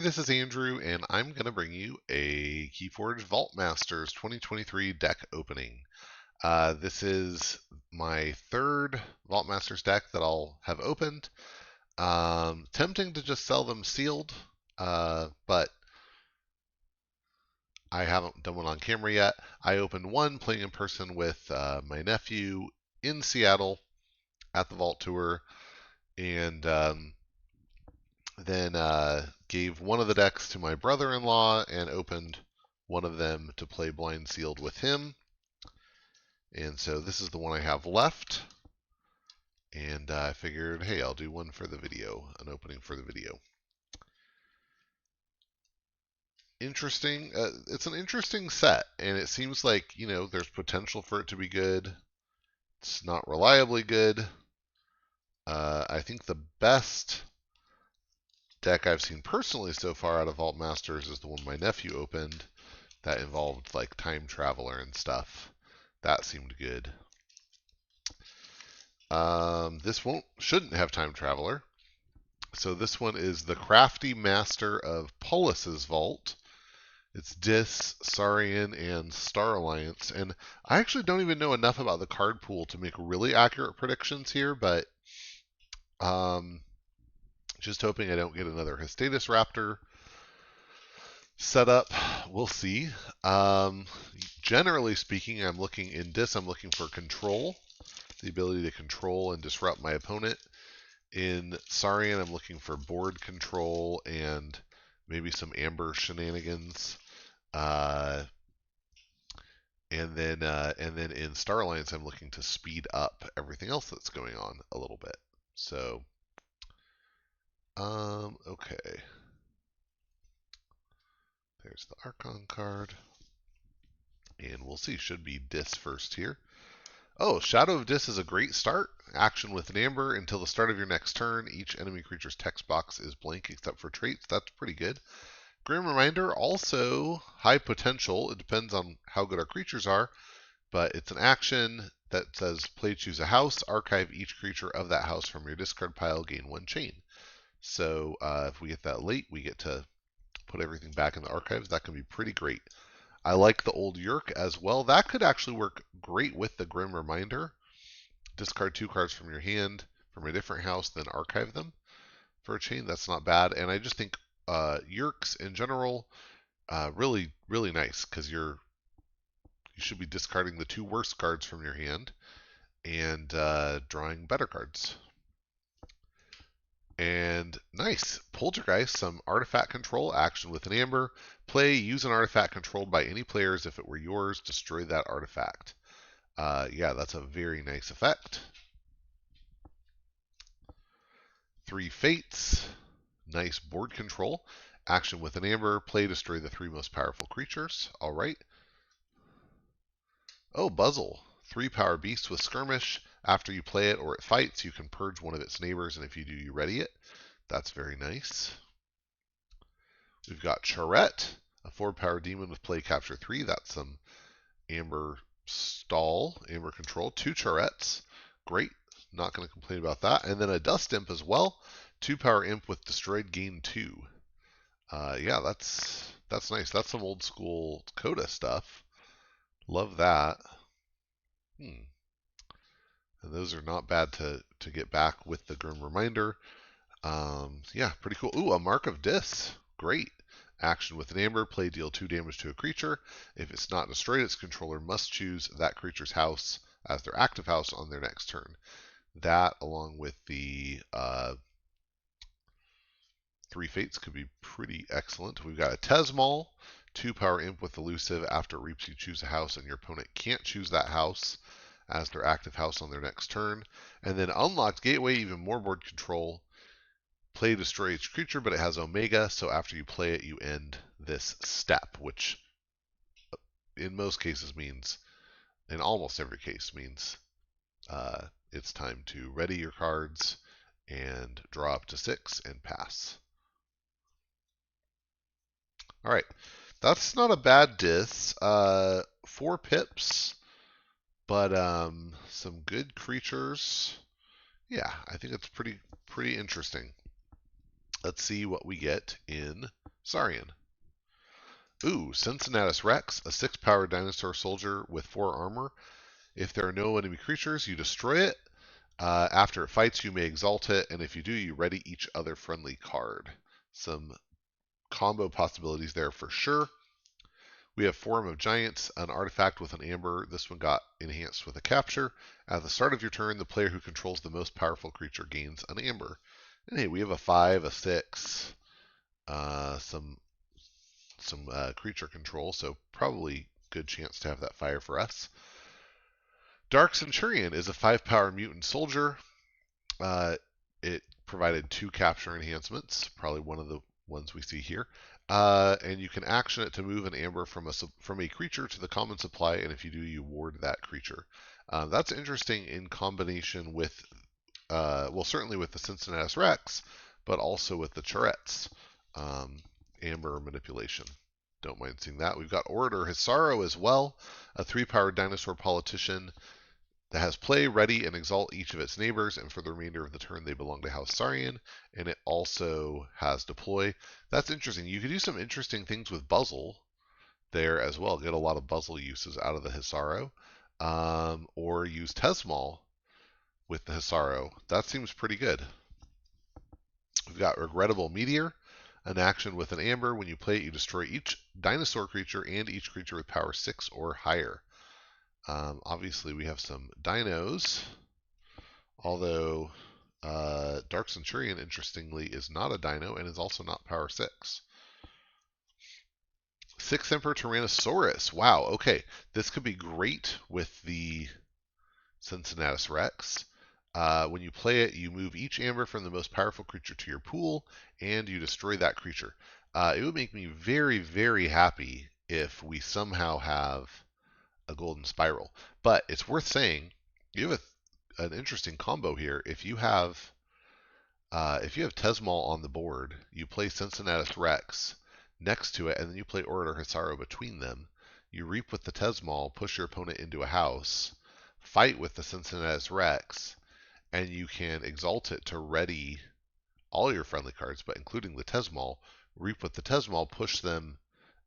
This is Andrew, and I'm going to bring you a Keyforge Vault Masters 2023 deck opening. This is my third Vault Masters deck that I'll have opened. Tempting to just sell them sealed, but I haven't done one on camera yet. I opened one playing in person with my nephew in Seattle at the Vault Tour, and then gave one of the decks to my brother-in-law and opened one of them to play blind sealed with him. And so this is the one I have left. And I figured, hey, I'll do one for the video, an opening for the video. Interesting. It's an interesting set, and it seems like, there's potential for it to be good. It's not reliably good. I think the best deck I've seen personally so far out of Vault Masters is the one my nephew opened that involved like Time Traveler and stuff. That seemed good. This shouldn't have Time Traveler. So this one is the Crafty Master of Polis's Vault. It's Dis, Saurian, and Star Alliance. And I actually don't even know enough about the card pool to make really accurate predictions here, but just hoping I don't get another Hestatus Raptor set up. We'll see. Generally speaking, I'm looking for control, the ability to control and disrupt my opponent. In Saurian, I'm looking for board control and maybe some amber shenanigans. And then in Star Alliance, I'm looking to speed up everything else that's going on a little bit. So, okay. There's the Archon card. And we'll see, should be Dis first here. Oh, Shadow of Dis is a great start. Action with an Amber until the start of your next turn. Each enemy creature's text box is blank except for traits. That's pretty good. Grim Reminder, also high potential. It depends on how good our creatures are, but it's an action that says play choose a house, archive each creature of that house from your discard pile, gain one chain. So if we get that late, we get to put everything back in the archives. That can be pretty great. I like the old Yerk as well. That could actually work great with the Grim Reminder. Discard 2 cards from your hand from a different house, then archive them for a chain. That's not bad. And I just think Yerks in general, really, really nice because you should be discarding the 2 worst cards from your hand and drawing better cards. And nice. Poltergeist, some artifact control, action with an Amber. Play, use an artifact controlled by any players. If it were yours, destroy that artifact. Yeah, that's a very nice effect. 3 Fates, nice board control. Action with an Amber, play, destroy the 3 most powerful creatures. All right. Oh, Buzzle, 3 power beasts with Skirmish. After you play it or it fights, you can purge one of its neighbors, and if you do, you ready it. That's very nice. We've got Charette, a 4-power demon with play capture 3. That's some Amber stall, Amber control. 2 Charettes. Great. Not going to complain about that. And then a Dust Imp as well. 2-power imp with destroyed gain 2. Yeah, that's nice. That's some old school Coda stuff. Love that. And those are not bad to get back with the Grim Reminder. Yeah, pretty cool. Ooh, a Mark of Dis. Great. Action with an Amber, play, deal 2 damage to a creature. If it's not destroyed, its controller must choose that creature's house as their active house on their next turn. That, along with the 3 Fates, could be pretty excellent. We've got a Tesmal, 2-power imp with elusive. After it reaps, you choose a house, and your opponent can't choose that house as their active house on their next turn. And then Unlocked Gateway, even more board control. Play, destroy each creature, but it has Omega, so after you play it, you end this step, which in most cases means, in almost every case, means it's time to ready your cards and draw up to 6 and pass. All right, that's not a bad dis. 4 pips, but some good creatures. Yeah, I think it's pretty interesting. Let's see what we get in Saurian. Ooh, Cincinnatus Rex, a 6-power dinosaur soldier with 4 armor. If there are no enemy creatures, you destroy it. After it fights, you may exalt it, and if you do, you ready each other friendly card. Some combo possibilities there for sure. We have Forum of Giants, an artifact with an amber. This one got enhanced with a capture. At the start of your turn, the player who controls the most powerful creature gains an amber. And hey, we have a 5, a 6, some creature control, so probably good chance to have that fire for us. Dark Centurion is a 5-power mutant soldier. It provided 2 capture enhancements, probably one of the ones we see here. And you can action it to move an amber from a creature to the common supply, and if you do, you ward that creature. That's interesting in combination with, well, certainly with the Cincinnatus Rex, but also with the Charrettes. Amber manipulation. Don't mind seeing that. We've got Orator Hisaro as well, a 3-powered dinosaur politician that has play, ready, and exalt each of its neighbors, and for the remainder of the turn they belong to House Saurian, and it also has deploy. That's interesting. You could do some interesting things with Buzzle there as well. Get a lot of Buzzle uses out of the Hisaro. Or use Tesmal with the Hisaro. That seems pretty good. We've got Regrettable Meteor, an action with an amber. When you play it, you destroy each dinosaur creature and each creature with power 6 or higher. Obviously, we have some dinos, although Dark Centurion, interestingly, is not a dino and is also not power 6. 6th Emperor Tyrannosaurus. Wow, okay. This could be great with the Cincinnatus Rex. When you play it, you move each amber from the most powerful creature to your pool, and you destroy that creature. It would make me very, very happy if we somehow have a golden spiral. But it's worth saying, you have an interesting combo here. If you have Tesmal on the board, you play Cincinnatus Rex next to it, and then you play Orator Hisaro between them. You reap with the Tesmal, push your opponent into a house, fight with the Cincinnatus Rex, and you can exalt it to ready all your friendly cards, but including the Tesmal, reap with the Tesmal, push them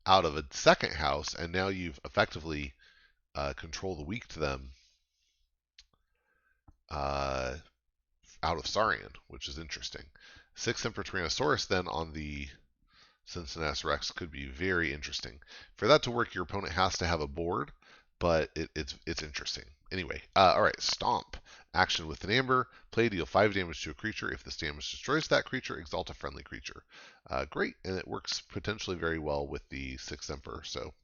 out of a second house, and now you've effectively control the weak to them out of Saurian, which is interesting. 6th Emperor Tyrannosaurus then on the Cincinnatus Rex could be very interesting. For that to work, your opponent has to have a board, but it's interesting. Anyway, all right, Stomp. Action with an amber. Play, deal 5 damage to a creature. If this damage destroys that creature, exalt a friendly creature. Great, and it works potentially very well with the 6th Emperor, so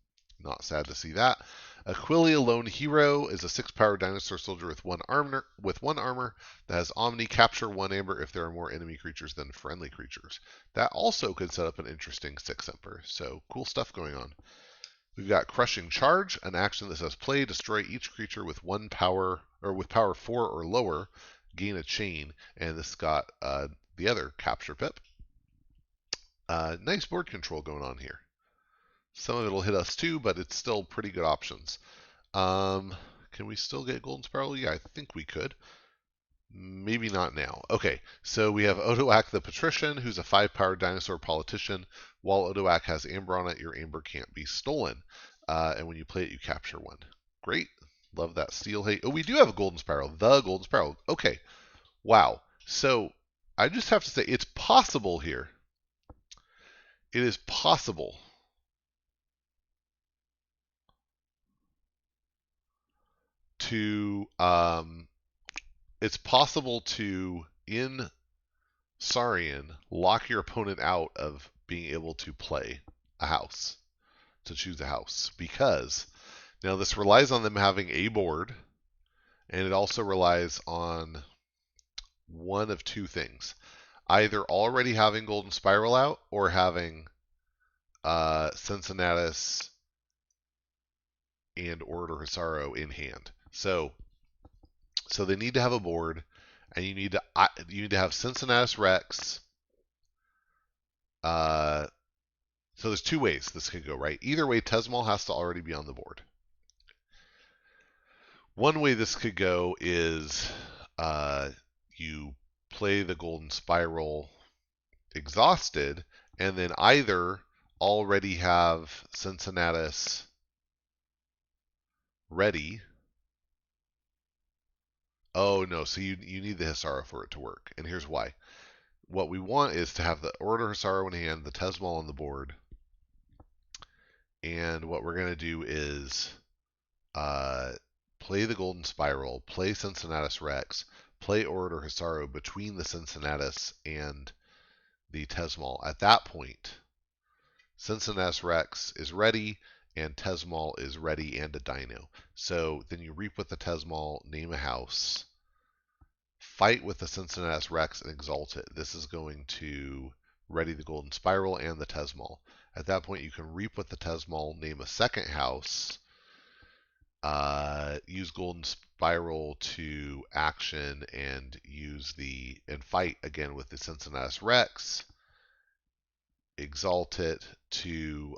not sad to see that. Aquilia Lone Hero is a 6-power dinosaur soldier with 1 armor that has Omni. Capture 1 amber if there are more enemy creatures than friendly creatures. That also could set up an interesting 6th Emperor, so cool stuff going on. We've got Crushing Charge, an action that says play, destroy each creature with 1 power, or with power 4 or lower, gain a chain, and this got the other capture pip. Nice board control going on here. Some of it will hit us too, but it's still pretty good options. Can we still get Golden Spiral? Yeah, I think we could. Maybe not now. Okay, so we have Odoak the Patrician, who's a 5-power dinosaur politician. While Odoak has amber on it, your amber can't be stolen. And when you play it, you capture 1. Great. Love that steel. Hey, oh, we do have a Golden Spiral. The Golden Spiral. Okay. Wow. So I just have to say, it's possible here. It is possible to it's possible to, in Saurian, lock your opponent out of being able to play a house, to choose a house, because now this relies on them having a board, and it also relies on one of 2 things: either already having Golden Spiral out or having Cincinnatus and Orator Hisaro in hand. So they need to have a board, and you need to have Cincinnatus Rex. So there's 2 ways this could go, right? Either way, Tesmal has to already be on the board. One way this could go is you play the Golden Spiral exhausted, and then either already have Cincinnatus ready. Oh no, so you need the Hisaro for it to work, and here's why. What we want is to have the Order Hisaro in hand, the Tesmal on the board, and what we're going to do is play the Golden Spiral, play Cincinnatus Rex, play Order Hisaro between the Cincinnatus and the Tesmal. At that point, Cincinnatus Rex is ready, and Tesmal is ready and a dino. So then you reap with the Tesmal, name a house, fight with the Cincinnatus Rex, and exalt it. This is going to ready the Golden Spiral and the Tesmal. At that point, you can reap with the Tesmal, name a second house, use Golden Spiral to action, and fight again with the Cincinnatus Rex, exalt it to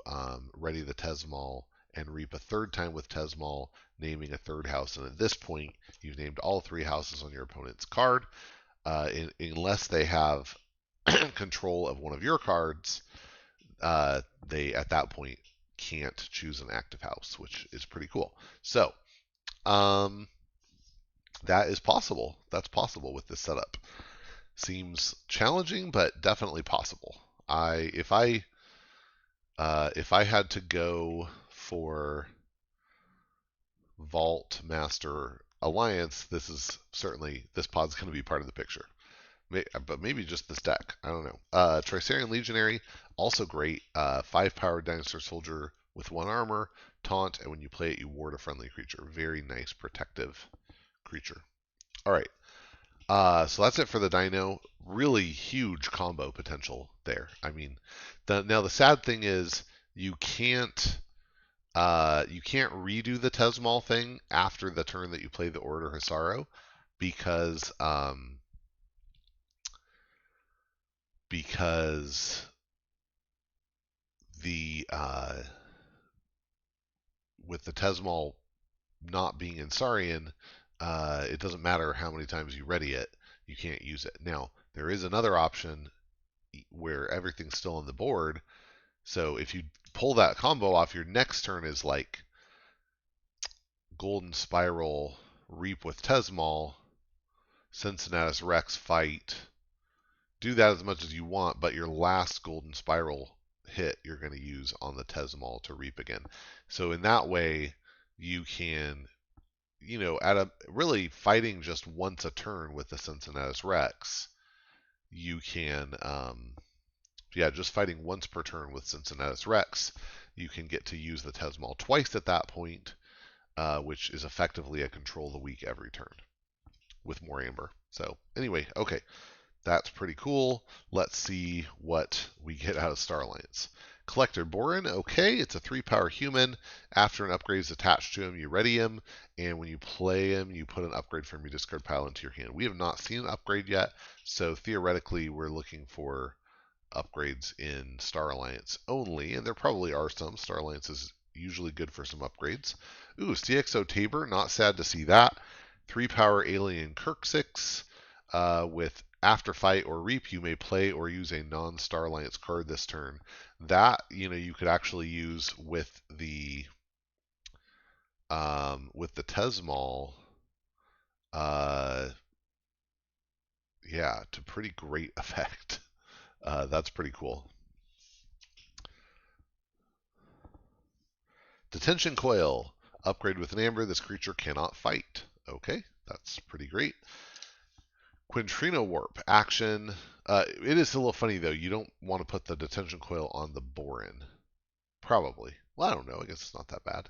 ready the Tesmal, and reap a third time with Tesmal, naming a third house. And at this point, you've named all 3 houses on your opponent's card. Unless they have control of one of your cards, they at that point can't choose an active house, which is pretty cool. So that is possible. That's possible with this setup. Seems challenging, but definitely possible. If I had to go for Vault Master Alliance, this pod's going to be part of the picture. But maybe just this deck. I don't know. Tricerian Legionary, also great. 5-powered dinosaur soldier with 1 armor, taunt, and when you play it, you ward a friendly creature. Very nice protective creature. All right. So that's it for the dino. Really huge combo potential there. I mean, now the sad thing is you can't redo the Tesmal thing after the turn that you play the Order Hisaro because the with the Tesmal not being in Saurian, it doesn't matter how many times you ready it, you can't use it. Now, there is another option where everything's still on the board. So if you pull that combo off, your next turn is like Golden Spiral, Reap with Tesmal, Cincinnatus Rex, fight. Do that as much as you want, but your last Golden Spiral hit you're going to use on the Tesmal to reap again. So in that way, you can, really fighting just once a turn with the Cincinnatus Rex, you can, just fighting once per turn with Cincinnatus Rex, you can get to use the Tesmal twice at that point, which is effectively a control the weak every turn with more amber. So anyway, okay. That's pretty cool. Let's see what we get out of Star Alliance. Collector Borin, okay, it's a 3-power human. After an upgrade is attached to him, you ready him, and when you play him, you put an upgrade from your discard pile into your hand. We have not seen an upgrade yet, so theoretically we're looking for upgrades in Star Alliance only, and there probably are some. Star Alliance is usually good for some upgrades. Ooh, CXO Tabor, not sad to see that. 3-power Alien Kirksix with after fight or reap, you may play or use a non-Star Alliance card this turn. That you could actually use with the Tesmal, to pretty great effect. That's pretty cool. Detention Coil, upgrade with an amber. This creature cannot fight. Okay, that's pretty great. Quintrino Warp, action. It is a little funny, though. You don't want to put the Detention Coil on the Borin. Probably. Well, I don't know. I guess it's not that bad.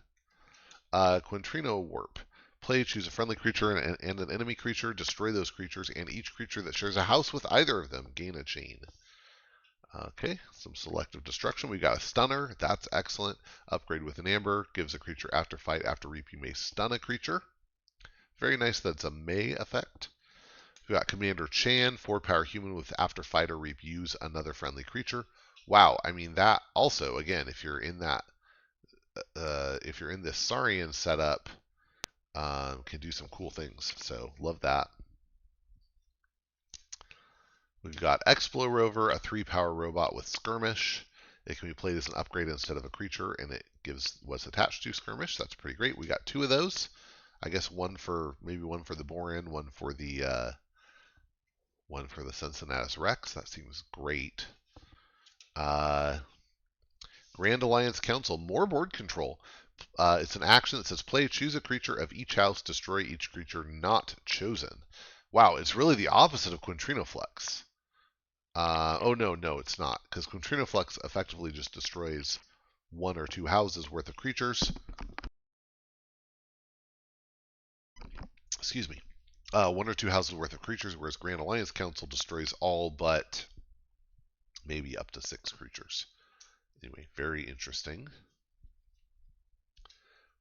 Quintrino Warp. Play, choose a friendly creature and an enemy creature. Destroy those creatures, and each creature that shares a house with either of them gain a chain. Okay, some selective destruction. We got a stunner. That's excellent. Upgrade with an amber. Gives a creature after fight, after reap, you may stun a creature. Very nice. That's a May effect. We got Commander Chan, 4-power human with after fight or reap, use another friendly creature. Wow, I mean that also again, if you're in that, if you're in this Saurian setup, can do some cool things. So love that. We've got Explo Rover, a 3-power robot with Skirmish. It can be played as an upgrade instead of a creature, and it gives what's attached to Skirmish. That's pretty great. We got 2 of those. I guess one for the Boran, one for the Cincinnatus Rex. That seems great. Grand Alliance Council, more board control. It's an action that says play, choose a creature of each house, destroy each creature not chosen. Wow, it's really the opposite of Quintrino Flex. Oh no, it's not, because Quintrino Flex effectively just destroys 1 or 2 houses worth of creatures. Excuse me. 1 or 2 houses worth of creatures, whereas Grand Alliance Council destroys all but maybe up to 6 creatures. Anyway, very interesting.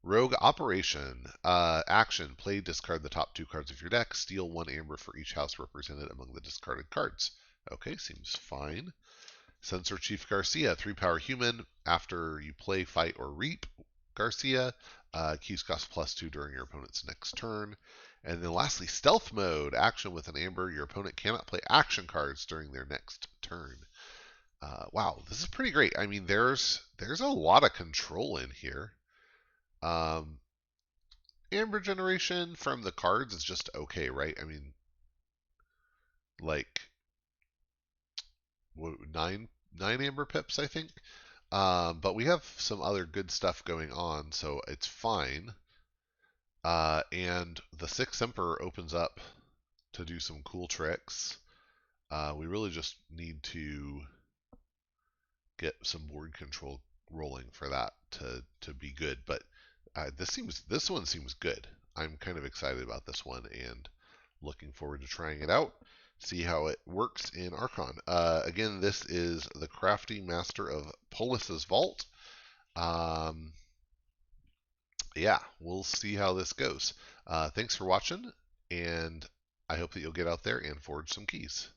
Rogue Operation. Action. Play, discard the top 2 cards of your deck. Steal 1 amber for each house represented among the discarded cards. Okay, seems fine. Censor Chief Garcia. 3-power human. After you play, fight, or reap Garcia, keys cost +2 during your opponent's next turn. And then lastly, Stealth Mode. Action with an amber. Your opponent cannot play action cards during their next turn. Wow, this is pretty great. I mean, there's a lot of control in here. Amber generation from the cards is just okay, right? I mean, like 9 amber pips, I think. But we have some other good stuff going on, so it's fine. And the 6th Emperor opens up to do some cool tricks. We really just need to get some board control rolling for that to be good. But this one seems good. I'm kind of excited about this one and looking forward to trying it out. See how it works in Archon. Again, this is the Crafty Master of Polis's Vault. Yeah, we'll see how this goes. Thanks for watching, and I hope that you'll get out there and forge some keys.